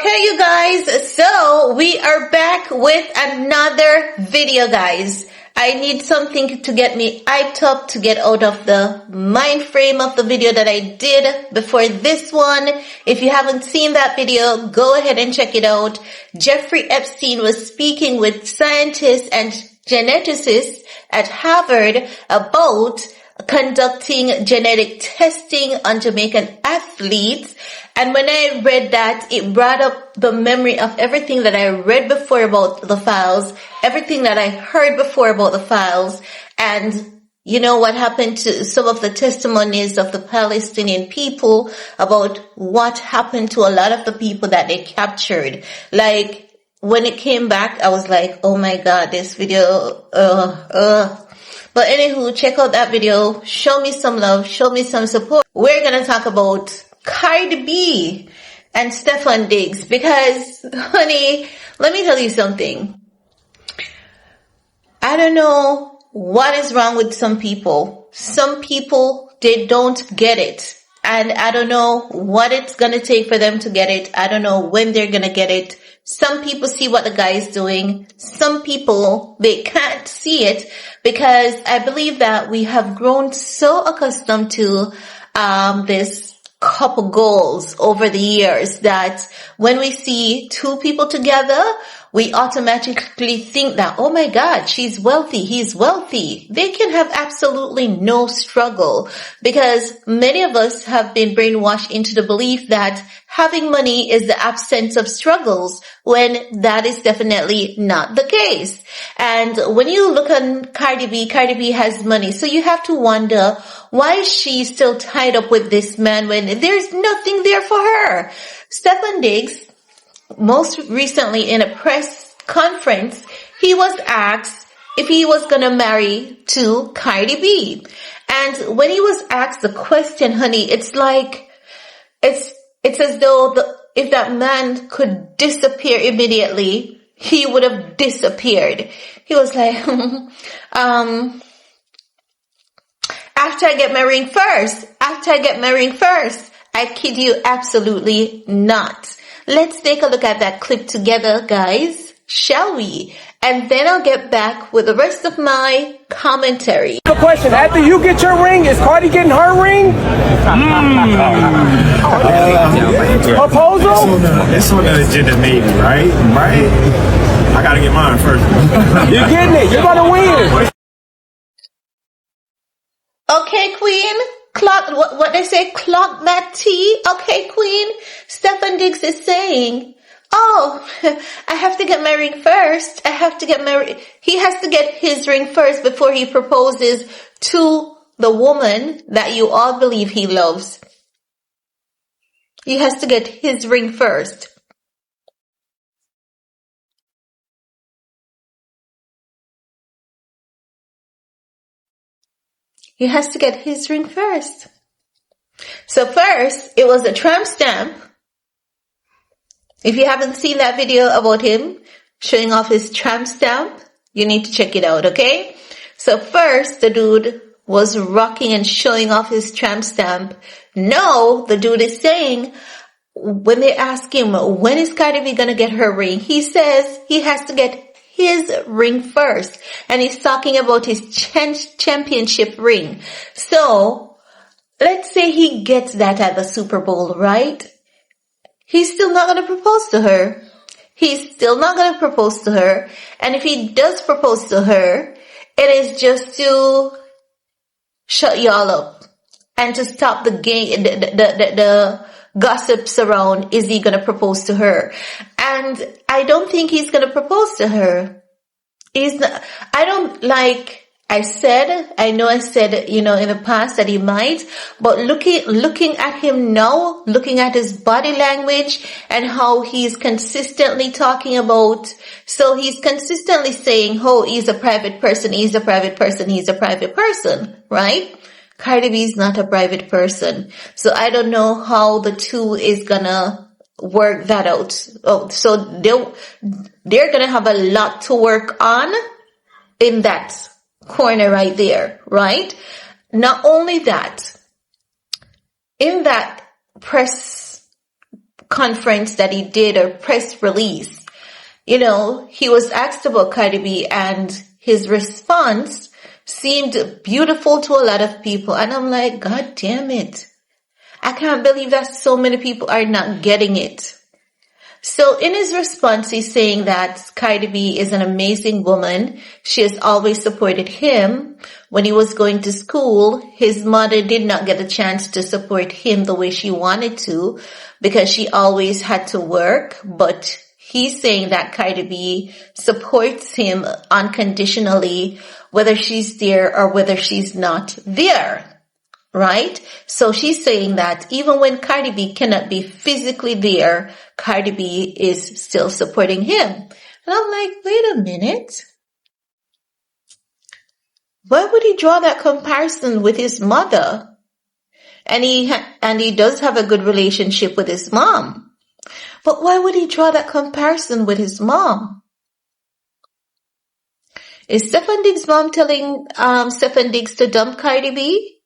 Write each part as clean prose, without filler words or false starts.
Okay, you guys, so we are back with another video, guys. I need something to get me hyped up to get out of the mind frame of the video that I did before this one. If you haven't seen that video, go ahead and check it out. Jeffrey Epstein was speaking with scientists and geneticists at Harvard about conducting genetic testing on Jamaican athletes. And when I read that, it brought up the memory of everything that I read before about the files, everything that I heard before about the files, and you know what happened to some of the testimonies of the Palestinian people about what happened to a lot of the people that they captured. Like, when it came back, I was like, oh my God, this video, But anywho, check out that video. Show me some love. Show me some support. We're going to talk about Cardi B and Stefon Diggs because, honey, let me tell you something. I don't know what is wrong with some people. Some people, they don't get it. And I don't know what it's going to take for them to get it. I don't know when they're going to get it. Some people see what the guy is doing. Some people, they can't see it because I believe that we have grown so accustomed to this couple goals over the years that when we see two people together, we automatically think that, oh my God, she's wealthy, he's wealthy. They can have absolutely no struggle because many of us have been brainwashed into the belief that having money is the absence of struggles when that is definitely not the case. And when you look at Cardi B has money. So you have to wonder, why is she still tied up with this man when there's nothing there for her? Stefon Diggs, most recently in a press conference, he was asked if he was going to marry to Cardi B. And when he was asked the question, honey, it's like, it's as though if that man could disappear immediately, he would have disappeared. He was like, after I get married first, I kid you absolutely not. Let's take a look at that clip together, guys, shall we? And then I'll get back with the rest of my commentary. The question, after you get your ring, is Cardi getting her ring? Proposal? It's on the agenda maybe, right? I gotta get mine first. You're getting it. You're gonna win. Okay, Queen. Clock, what they say, clock that tea. Okay, Queen. Stefon Diggs is saying, oh, I have to get married first. He has to get his ring first before he proposes to the woman that you all believe he loves. He has to get his ring first. He has to get his ring first. So first, it was a tramp stamp. If you haven't seen that video about him showing off his tramp stamp, you need to check it out, okay? So first, the dude was rocking and showing off his tramp stamp. Now, the dude is saying, when they ask him, when is Cardi B gonna get her ring? He says he has to get his ring first. And he's talking about his championship ring. So, let's say he gets that at the Super Bowl, right? He's still not going to propose to her. And if he does propose to her, it is just to shut y'all up and to stop the game, the gossips around, is he going to propose to her? And I don't think he's going to propose to her. I know I said, in the past that he might, but looking at him now, looking at his body language and how he's consistently talking about, so he's consistently saying, oh, he's a private person, right? Cardi B is not a private person. So I don't know how the two is gonna work that out. Oh, so they're gonna have a lot to work on in that corner right there, right? Not only that, in that press conference that he did, or press release, he was asked about Cardi B, and his response seemed beautiful to a lot of people. And I'm like, God damn it. I can't believe that so many people are not getting it. So in his response, he's saying that Cardi B is an amazing woman. She has always supported him. When he was going to school, his mother did not get a chance to support him the way she wanted to because she always had to work. But he's saying that Cardi B supports him unconditionally, whether she's there or whether she's not there. Right? So she's saying that even when Cardi B cannot be physically there, Cardi B is still supporting him. And I'm like, wait a minute. Why would he draw that comparison with his mother? And he does have a good relationship with his mom. But why would he draw that comparison with his mom? Is Stefon Diggs' mom telling Stefon Diggs to dump Cardi B?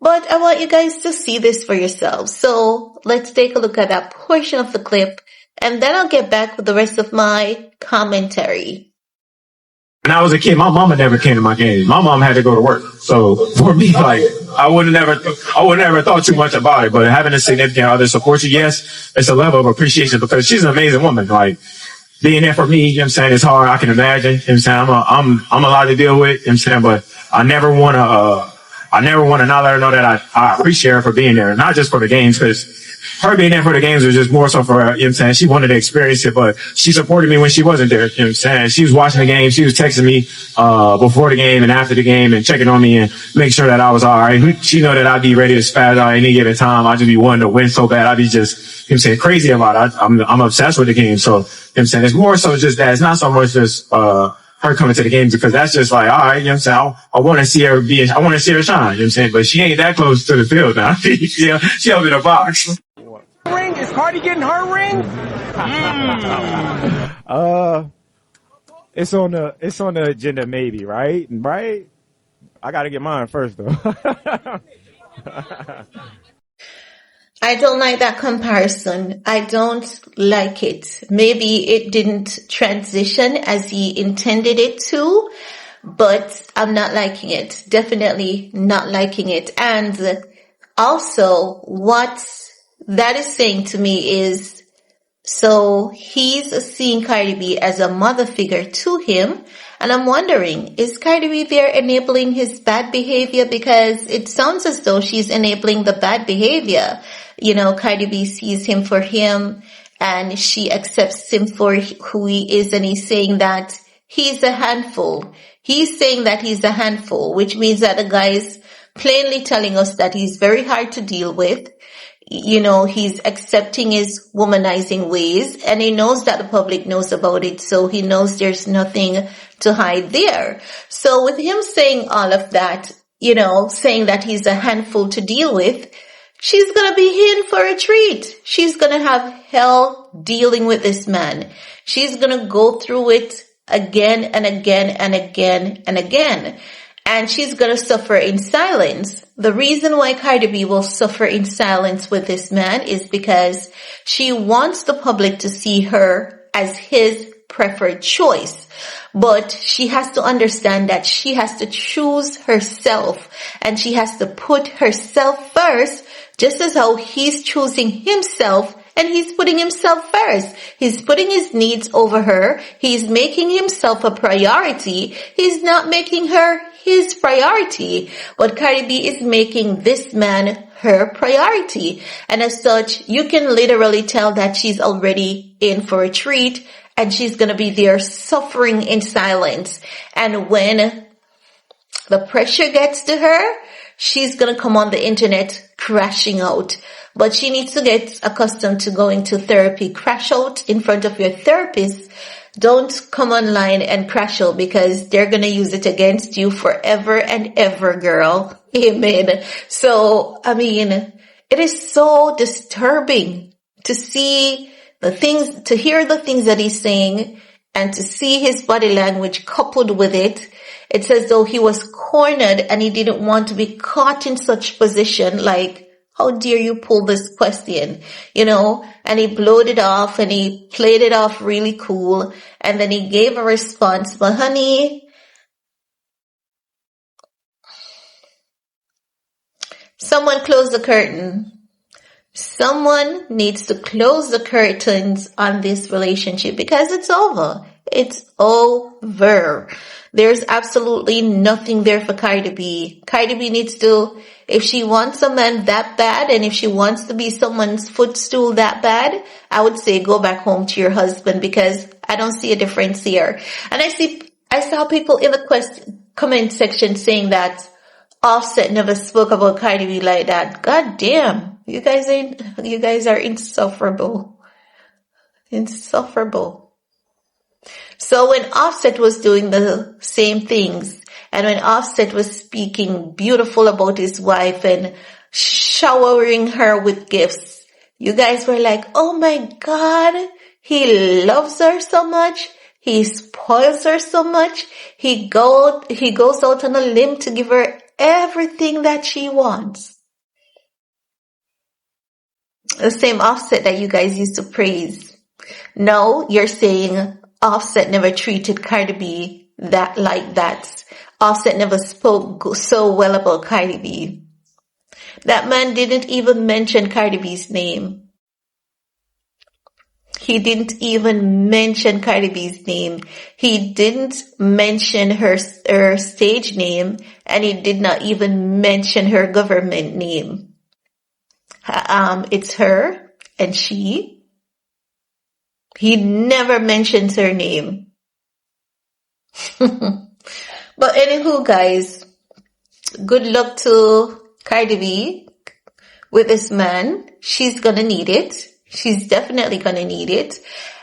But I want you guys to see this for yourselves. So let's take a look at that portion of the clip, and then I'll get back with the rest of my commentary. When I was a kid, my mama never came to my games. My mom had to go to work. So for me, like, I would never thought too much about it. But having a significant other support you, yes, it's a level of appreciation because she's an amazing woman. Like, being there for me, it's hard. I can imagine, I'm a lot to deal with, but I never want to not let her know that I appreciate her for being there, not just for the games, because her being there for the games was just more so for her, she wanted to experience it, but she supported me when she wasn't there, She was watching the game, she was texting me, before the game and after the game and checking on me and make sure that I was alright. She know that I'd be ready to spaz out any given time. I'd just be wanting to win so bad. I'd be just, crazy about it. I'm obsessed with the game. So, it's more so just that. It's not so much just, her coming to the games because that's just like, all right, I want to see her I want to see her shine, but she ain't that close to the field now. She up in a box. Ring? Is Cardi getting her ring? It's on the agenda, maybe, right? Right? I gotta get mine first, though. I don't like that comparison. I don't like it. Maybe it didn't transition as he intended it to, but I'm not liking it. Definitely not liking it. And also, what that is saying to me is, so he's seeing Cardi B as a mother figure to him. And I'm wondering, is Cardi B there enabling his bad behavior? Because it sounds as though she's enabling the bad behavior. Cardi B sees him for him and she accepts him for who he is. And he's saying that he's a handful. He's saying that he's a handful, which means that the guy is plainly telling us that he's very hard to deal with. He's accepting his womanizing ways and he knows that the public knows about it. So he knows there's nothing to hide there. So with him saying all of that, saying that he's a handful to deal with, she's going to be in for a treat. She's going to have hell dealing with this man. She's going to go through it again and again and again and again. And she's going to suffer in silence. The reason why Cardi B will suffer in silence with this man is because she wants the public to see her as his preferred choice. But she has to understand that she has to choose herself and she has to put herself first, just as how he's choosing himself and he's putting himself first. He's putting his needs over her. He's making himself a priority. He's not making her his priority, but Cardi B is making this man her priority. And as such, you can literally tell that she's already in for a treat and she's going to be there suffering in silence. And when the pressure gets to her, she's going to come on the internet crashing out. But she needs to get accustomed to going to therapy. Crash out in front of your therapist. Don't come online and crash out because they're going to use it against you forever and ever, girl. Amen. So, it is so disturbing to see to hear the things that he's saying and to see his body language coupled with it. It's as though he was cornered and he didn't want to be caught in such position. Like, How dare you pull this question, and he blowed it off and he played it off really cool. And then he gave a response, but honey, someone close the curtain. Someone needs to close the curtains on this relationship because it's over. It's over. There's absolutely nothing there for Cardi B. Cardi B needs to, if she wants a man that bad and if she wants to be someone's footstool that bad, I would say go back home to your husband because I don't see a difference here. And I saw people in the comment section saying that Offset never spoke about Cardi B like that. God damn. You guys are insufferable. Insufferable. So when Offset was doing the same things, and when Offset was speaking beautiful about his wife and showering her with gifts, you guys were like, oh my God, he loves her so much. He spoils her so much. He goes out on a limb to give her everything that she wants. The same Offset that you guys used to praise. No, you're saying Offset never treated Cardi B like that. Offset never spoke so well about Cardi B. That man didn't even mention Cardi B's name. He didn't even mention Cardi B's name. He didn't mention her stage name, and he did not even mention her government name. It's her and she. He never mentions her name. But anywho, guys, good luck to Cardi B with this man. She's gonna need it. She's definitely gonna need it.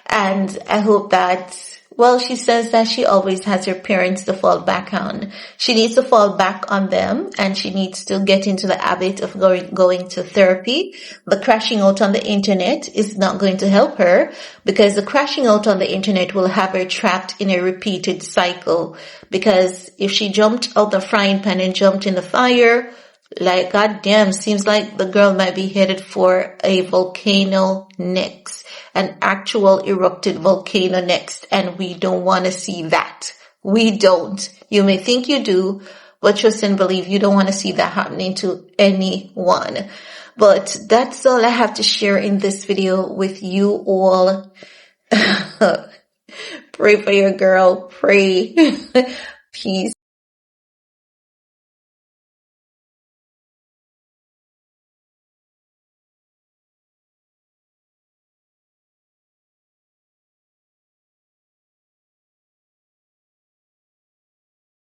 And I hope that, well, she says that she always has her parents to fall back on. She needs to fall back on them, and she needs to get into the habit of going to therapy. The crashing out on the internet is not going to help her, because the crashing out on the internet will have her trapped in a repeated cycle. Because if she jumped out the frying pan and jumped in the fire, like, goddamn, seems like the girl might be headed for a volcano next, an actual erupted volcano next, and we don't want to see that. We don't. You may think you do, but trust and believe you don't want to see that happening to anyone. But that's all I have to share in this video with you all. Pray for your girl. Pray. Peace.